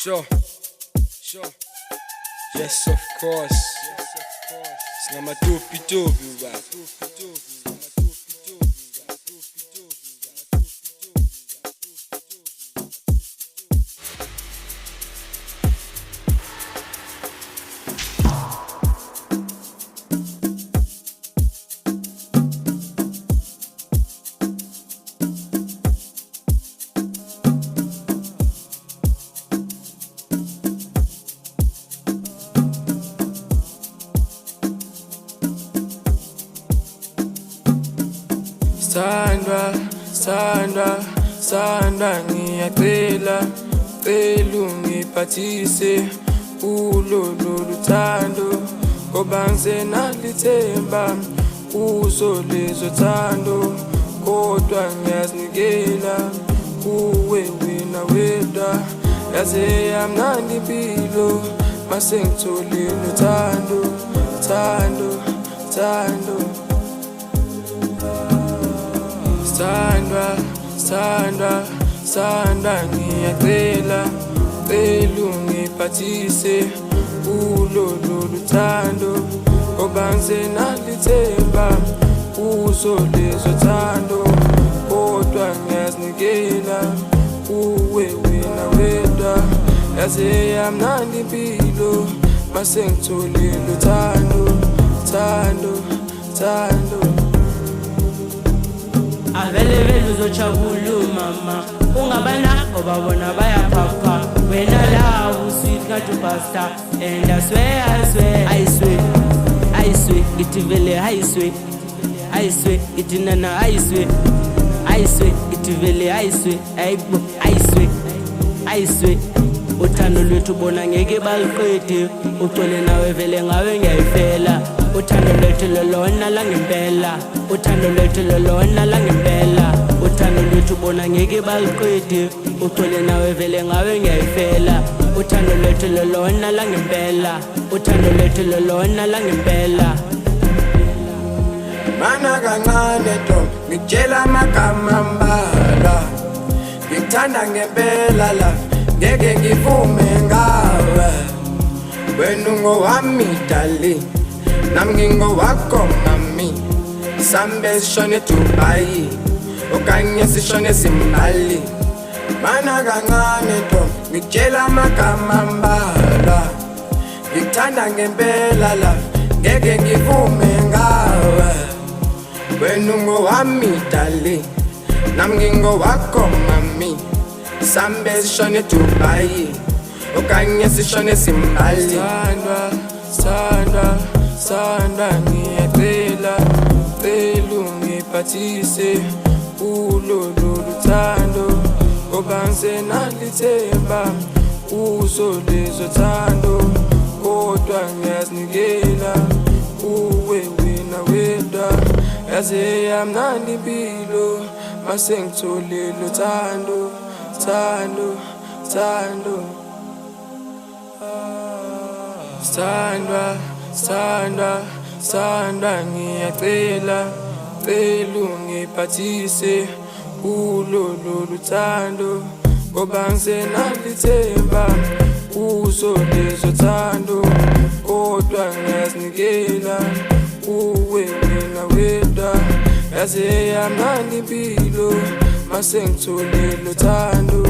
Sure. Yes, of course. Singamatupi-tupi baba. Sandra, ngiyacela ungiphathise kulolu luthando, ngoba ngisenalithemba kuzo lezo thando, kodwa ngiyazinikela kuwe wena wedwa. Yaze yamnandi impilo mase ngitholile uthando. Sandra, ngiyacela ungiphathise kulolu luthando, ngoba ngisenalithemba kuzo lezo thando, kodwa ngiyazinikela kuwe wena wedwa. Yaze yamnandi impilo mase ngitholile uthando. Avele uzojabula mama, ungabana obabona bayaphapha, wena lawo sweet katubasta. And I swear, ithi vele I swear, ithi nana I swear, ithi vele I swear, uthando lwethu bona ngeke baluqede, ucole nawe vele ngawe ngiyayifela. Uthando lwethu lolona langempela, uthando lwethu lolona langempela, uthando lwethu bona ngeke baluqede, ucole nawe vele ngawe ngiyayifela. Uthando lwethu lolona langempela, uthando lwethu lolona langempela. Mana kancane ntombi ngikutshela amagama ambalwa, ngikuthanda ngempela la ngeke ngivume ngawe. Wena ungowami darling, nami ngingowakho mami. Sambe sishone Dubai okanye sishone Zimbali. Mana kancane ntombi ngikutshela amagama ambalwa, ngikuthanda ngempela la ngeke ngivume ngawe. Wena ungowami darling, nami ngingowakho mami. Sambe sishone Dubai okanye sishone Zimbali. Sandra, ngiyacela ungiphathise kulolu luthando, ngoba ngisenalithemba kuzo lezo thando, kodwa ngiyazinikela kuwe wena wedwa. Yaze yamnandi impilo mase ngitholile uthando. Sandra, ngiyacela ungiphathise kulolu luthando, ngoba ngisenalithemba kuzo lezo thando, kodwa ngiyazinikela kuwe wena wedwa. Yaze yamnandi impilo mase ngitholile uthando.